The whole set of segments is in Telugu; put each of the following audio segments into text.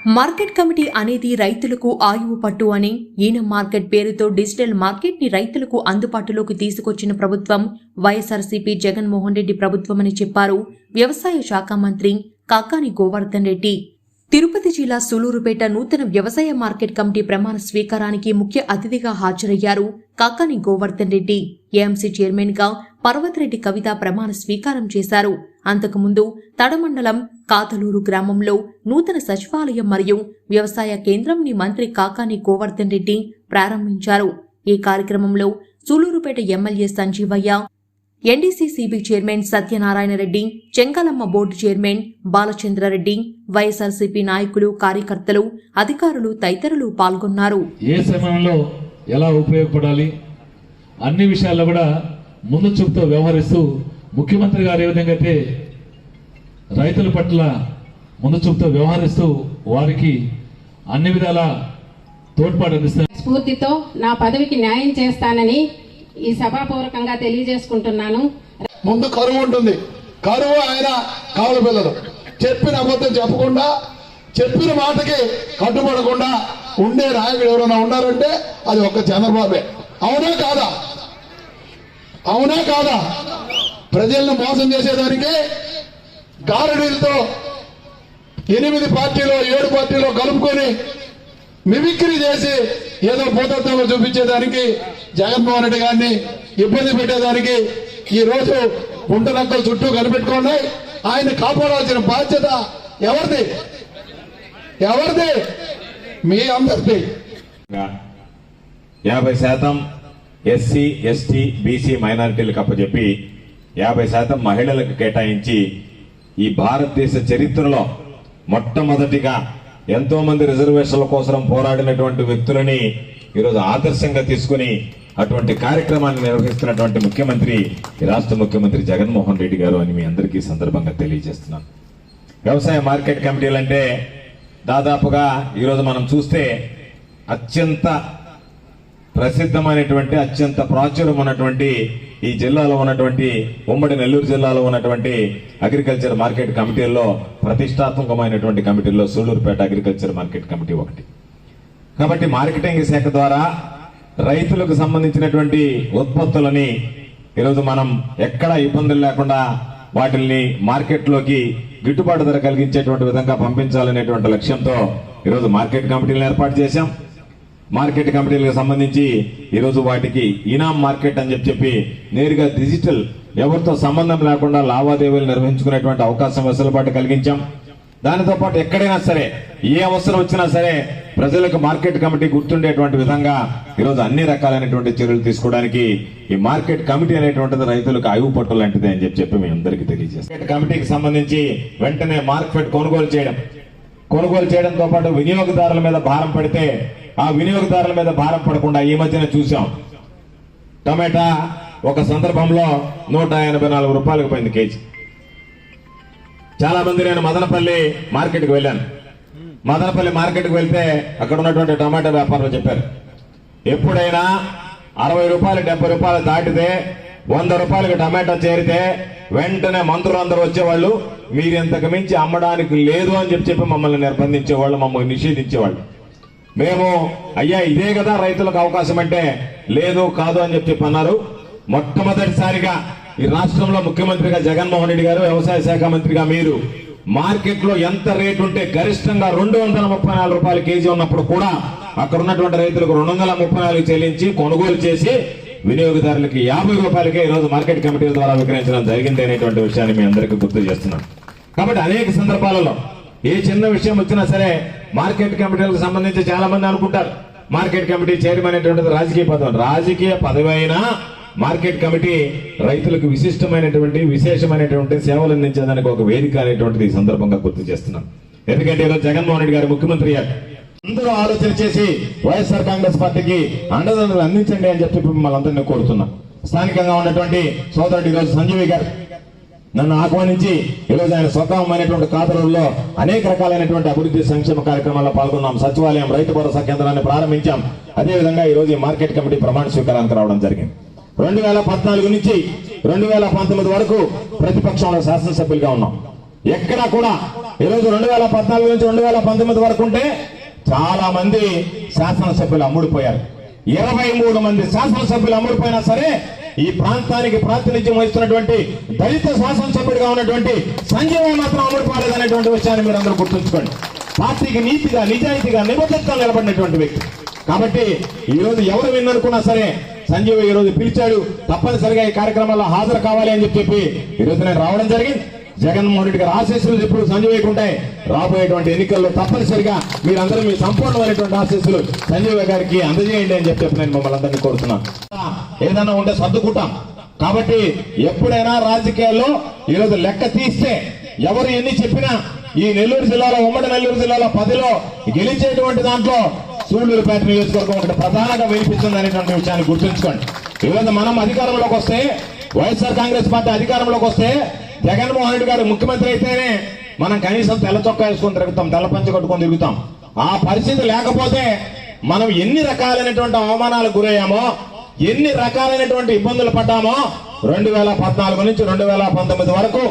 మార్కెట్ కమిటీ అనేది రైతులకు ఆయువు పట్టు అని, ఈయన మార్కెట్ పేరుతో డిజిటల్ మార్కెట్ ని రైతులకు అందుబాటులోకి తీసుకొచ్చిన ప్రభుత్వం వైఎస్ఆర్సీపీ జగన్మోహన్ రెడ్డి ప్రభుత్వమని చెప్పారు వ్యవసాయ శాఖ మంత్రి కాకాని గోవర్ధన్ రెడ్డి. తిరుపతి జిల్లా సూలూరుపేట నూతన వ్యవసాయ మార్కెట్ కమిటీ ప్రమాణ స్వీకారానికి ముఖ్య అతిథిగా హాజరయ్యారు కాకాని గోవర్ధన్ రెడ్డి. ఏఎంసీ చైర్మన్ గా పర్వతరెడ్డి కవిత ప్రమాణ స్వీకారం చేశారు. అంతకుముందు తడమండలం కాతలూరు గ్రామంలో నూతన సచివాలయం మరియు వ్యవసాయ కేంద్రంని మంత్రి కాకాని గోవర్ధన్ రెడ్డి ప్రారంభించారు. ఈ కార్యక్రమంలో Sullurpeta MLA Sanjeevaiah, NDCCB chairman Satyanarayana Reddy, Chengalamma board chairman Balachandra Reddy, YSRCP నాయకులు, కార్యకర్తలు, అధికారులు తదితరులు పాల్గొన్నారు. ఏ సమయంలో ఎలా ఉపయోగపడాలి అన్ని విషయాల్లో కూడా ముందు చూపుతో వ్యవహరిస్తూ ముఖ్యమంత్రి గారు ఏ విధంగా అయితే రైతుల పట్ల ముందు చూపుతో వ్యవహరిస్తూ వారికి అన్ని విధాల తోడ్పాటు అందిస్తారు. స్ఫూర్తితో నా పదవికి న్యాయం చేస్తానని ఈ సభాపూర్వకంగా తెలియజేసుకుంటున్నాను. ముందు కరువు ఉంటుంది. కరువు ఆయన కావుల పిల్లలు చెప్పిన అబద్ధం చెప్పకుండా, చెప్పిన మాటకి కట్టుబడకుండా ఉండే నాయకుడు ఎవరైనా ఉన్నారంటే అది ఒక్క చంద్రబాబే. అవునా కాదా? అవునా కాదా? ప్రజలను మోసం చేసేదానికి గారడీలతో 8 పార్టీలో 7 పార్టీలో కలుపుకొని మిమిక్రీ చేసి ఏదో భూతత్వంలో చూపించేదానికి, జగన్మోహన్ రెడ్డి గారిని ఇబ్బంది పెట్టేదానికి ఈ రోజు ఉంటనక్కలు చుట్టూ కనిపెట్టుకోండి. ఆయన కాపాడాల్సిన బాధ్యత ఎవరిది? ఎవరిది? మీ అందరిది. 50% ఎస్సీ, ఎస్టీ, బీసీ మైనారిటీలకు అప్పచెప్పి 50% మహిళలకు కేటాయించి ఈ భారతదేశ చరిత్రలో మొట్టమొదటిగా ఎంతో మంది రిజర్వేషన్ల కోసం పోరాడినటువంటి వ్యక్తులని ఈరోజు ఆదర్శంగా తీసుకుని అటువంటి కార్యక్రమాన్ని నిర్వహిస్తున్నటువంటి ముఖ్యమంత్రి ఈ రాష్ట్ర ముఖ్యమంత్రి జగన్మోహన్ రెడ్డి గారు అని మీ అందరికీ సందర్భంగా తెలియజేస్తున్నాను. వ్యవసాయ మార్కెట్ కమిటీలు అంటే దాదాపుగా ఈరోజు మనం చూస్తే అత్యంత ప్రసిద్ధమైనటువంటి, అత్యంత ప్రాచుర్యం ఉన్నటువంటి ఈ జిల్లాలో ఉన్నటువంటి ఉమ్మడి నెల్లూరు జిల్లాలో ఉన్నటువంటి అగ్రికల్చర్ మార్కెట్ కమిటీల్లో ప్రతిష్టాత్మకమైనటువంటి కమిటీల్లో సూళ్లూరుపేట అగ్రికల్చర్ మార్కెట్ కమిటీ ఒకటి. కాబట్టి మార్కెటింగ్ శాఖ ద్వారా రైతులకు సంబంధించినటువంటి ఉత్పత్తులని ఈరోజు మనం ఎక్కడా ఇబ్బందులు లేకుండా వాటిని మార్కెట్లోకి గిట్టుబాటు ధర కలిగించేటువంటి విధంగా పంపించాలనేటువంటి లక్ష్యంతో ఈరోజు మార్కెట్ కమిటీలను ఏర్పాటు చేశాం. మార్కెట్ కమిటీలకు సంబంధించి ఈరోజు వాటికి ఇనాం మార్కెట్ అని చెప్పి నేరుగా డిజిటల్, ఎవరితో సంబంధం లేకుండా లావాదేవీలు నిర్వహించుకునేటువంటి అవకాశం, వెసులుబాటు కలిగించాం. దానితో పాటు ఎక్కడైనా సరే ఏ అవసరం వచ్చినా సరే ప్రజలకు మార్కెట్ కమిటీ గుర్తుండేటువంటి విధంగా ఈరోజు అన్ని రకాలైనటువంటి చర్యలు తీసుకోవడానికి ఈ మార్కెట్ కమిటీ అనేటువంటిది రైతులకు ఆయువు పట్టు లాంటిది అని చెప్పి మీ అందరికీ తెలియజేస్తాం. మార్కెట్ కమిటీకి సంబంధించి వెంటనే మార్కెట్ కొనుగోలు చేయడంతో పాటు వినియోగదారుల మీద భారం పడితే ఆ వినియోగదారుల మీద భారం పడకుండా ఈ మధ్యన చూసాం, టమాటా ఒక సందర్భంలో 184 రూపాయలకు పోయింది కేజీ. చాలా మంది, నేను మదనపల్లి మార్కెట్కి వెళ్ళాను. మదనపల్లి మార్కెట్కి వెళ్తే అక్కడ ఉన్నటువంటి టమాటా వ్యాపారులు చెప్పారు, ఎప్పుడైనా 60 రూపాయలు 70 రూపాయలు దాటితే 100 రూపాయలకు టమాటా చేరితే వెంటనే మంత్రులందరూ వచ్చేవాళ్ళు, మీరు ఇంతకు మించి అమ్మడానికి లేదు అని చెప్పి మమ్మల్ని నిర్బంధించేవాళ్ళు, మమ్మల్ని నిషేధించేవాళ్ళు. మేము అయ్యా ఇదే కదా రైతులకు అవకాశం అంటే లేదు కాదు అని చెప్పి అన్నారు. మొట్టమొదటిసారిగా ఈ రాష్ట్రంలో ముఖ్యమంత్రిగా జగన్మోహన్ రెడ్డి గారు, వ్యవసాయ శాఖ మంత్రిగా మీరు మార్కెట్ లో ఎంత రేటు ఉంటే గరిష్టంగా 234 రూపాయల కేజీ ఉన్నప్పుడు కూడా అక్కడ ఉన్నటువంటి రైతులకు 234 చెల్లించి కొనుగోలు చేసి వినియోగదారులకి 50 రూపాయలకే ఈరోజు మార్కెట్ కమిటీల ద్వారా విక్రయించడం జరిగింది అనేటువంటి విషయాన్ని మీ అందరికీ గుర్తు చేస్తున్నాం. కాబట్టి అనేక సందర్భాలలో ఏ చిన్న విషయం వచ్చినా సరే మార్కెట్ కమిటీలకు సంబంధించి చాలా మంది అనుకుంటారు మార్కెట్ కమిటీ చైర్మన్ అనేటువంటిది రాజకీయ పదవి అయినా మార్కెట్ కమిటీ రైతులకు విశేషమైనటువంటి సేవలు అందించేదానికి ఒక వేదిక అనేటువంటిది ఈ సందర్భంగా గుర్తు చేస్తున్నాం. ఎందుకంటే ఈరోజు జగన్మోహన్ రెడ్డి గారు ముఖ్యమంత్రి అయ్యారు. అందరూ ఆలోచన చేసి వైఎస్ఆర్ కాంగ్రెస్ పార్టీకి అండదండలు అందించండి అని చెప్పి మిమ్మల్ని అందరినీ కోరుతున్నాం. స్థానికంగా ఉన్నటువంటి సోదరుడు ఈరోజు సంజీవి గారు నన్ను ఆహ్వానించి ఈరోజు ఆయన స్వగ్రామమైనటువంటి కాతలూరులో అనేక రకాలైనటువంటి అభివృద్ధి సంక్షేమ కార్యక్రమాల్లో పాల్గొన్నాం. సచివాలయం, రైతు భరోసా కేంద్రాన్ని ప్రారంభించాం. అదేవిధంగా ఈరోజు ఈ మార్కెట్ కమిటీ ప్రమాణ స్వీకారానికి రావడం జరిగింది. 2014 నుంచి 2019 వరకు ప్రతిపక్షంలో శాసనసభ్యులుగా ఉన్నాం. ఎక్కడా కూడా ఈరోజు 2014 నుంచి 2019 వరకు ఉంటే చాలా మంది శాసనసభ్యులు అమ్ముడిపోయారు. 23 మంది శాసనసభ్యులు అమ్ముడిపోయినా సరే ఈ ప్రాంతానికి ప్రాతినిధ్యం వహిస్తున్నటువంటి దళిత శాసనసభ్యుడిగా ఉన్నటువంటి సంజయ్ మాత్రం అమ్ముడిపోలేదనేటువంటి విషయాన్ని మీరు అందరూ గుర్తుంచుకోండి. పార్టీకి నీతిగా, నిజాయితీగా, నిబద్ధతగా నిలబడినటువంటి వ్యక్తి. కాబట్టి ఈ రోజు ఎవరు విన్ననుకున్నా సరే సంజీవ్ ఈ రోజు పిలిచాడు, తప్పనిసరిగా ఈ కార్యక్రమాల్లో హాజరు కావాలి అని చెప్పి ఈ రోజు నేను రావడం జరిగింది. జగన్మోహన్ రెడ్డి గారి ఆశీస్సులు ఎప్పుడు సంజీవ్ ఉంటాయి. రాబోయేటువంటి ఎన్నికల్లో తప్పనిసరిగా మీరందరూ మీ సంపూర్ణమైనటువంటి ఆశీస్సులు సంజీవ్ గారికి అందజేయండి అని చెప్పి నేను మమ్మల్ని అందరినీ కోరుతున్నాను. ఏదైనా ఉంటే సర్దుకుంటాం. కాబట్టి ఎప్పుడైనా రాజకీయాల్లో ఈరోజు లెక్క తీస్తే ఎవరు ఎన్ని చెప్పినా ఈ నెల్లూరు జిల్లాలో, ఉమ్మడి నెల్లూరు జిల్లాలో 10లో గెలిచేటువంటి దాంట్లో సూళ్లూరుపేట నియోజకవర్గం ఒకటి ప్రధానంగా వినిపిస్తుంది అనేటువంటి విషయాన్ని గుర్తుంచుకోండి. ఈరోజు మనం అధికారంలోకి వస్తే, వైఎస్ఆర్ కాంగ్రెస్ పార్టీ అధికారంలోకి వస్తే, జగన్మోహన్ రెడ్డి గారు ముఖ్యమంత్రి అయితేనే మనం కనీసం తెల్ల చొక్కా వేసుకొని తిరుగుతాం, తెల్ల పంచ కట్టుకొని తిరుగుతాం. ఆ పరిస్థితి లేకపోతే మనం ఎన్ని రకాలైనటువంటి అవమానాలకు గురయ్యామో, ఎన్ని రకాలైనటువంటి ఇబ్బందులు పడ్డామో 2014 నుంచి 2019 వరకు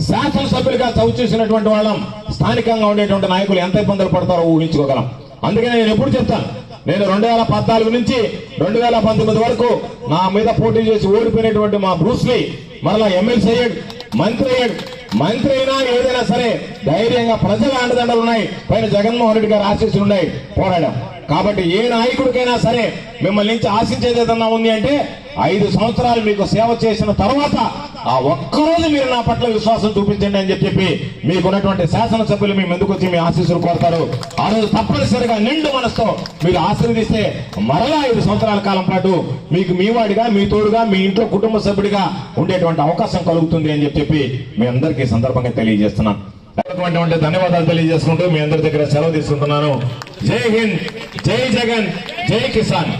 శాసనసభ్యులుగా చవిచూసినటువంటి వాళ్ళం, స్థానికంగా ఉండేటువంటి నాయకులు ఎంత ఇబ్బందులు పడతారో ఊహించుకోగలం. అందుకనే నేను ఎప్పుడు చెప్తాను, నేను 2014 నుంచి 2019 వరకు నా మీద పోటీ చేసి ఓడిపోయినటువంటి మా బ్రూస్లీ మరలా ఎమ్మెల్సీ అయ్యాడు, మంత్రి అయినా ఏదైనా సరే ధైర్యంగా ప్రజల అండదండలు ఉన్నాయి, పైన జగన్మోహన్ రెడ్డి గారి ఆశీస్సులు ఉన్నాయి, పోరాడాం. కాబట్టి ఏ నాయకుడికైనా సరే మిమ్మల్ని నుంచి ఆశించేది ఏదన్నా ఉంది అంటే 5 సంవత్సరాలు మీకు సేవ చేసిన తర్వాత ఆ ఒక్కరోజు మీరు నా పట్ల విశ్వాసం చూపించండి అని చెప్పి మీకున్నటువంటి శాసనసభ్యులు మీ ముందుకు వచ్చి మీ ఆశీస్సులు కోరతారు. ఆ రోజు తప్పనిసరిగా నిండు మనసుతో మీరు ఆశీర్వదిస్తే మరలా 5 సంవత్సరాల కాలం పాటు మీకు మీ వాడిగా, మీ తోడుగా, మీ ఇంట్లో కుటుంబ సభ్యుడిగా ఉండేటువంటి అవకాశం కలుగుతుంది అని చెప్పి మీ అందరికీ సందర్భంగా తెలియజేస్తున్నాను. ధన్యవాదాలు తెలియజేసుకుంటూ మీ అందరి దగ్గర సెలవు తీసుకుంటున్నాను. జై హింద్, జై జగన్, జై కిసాన్.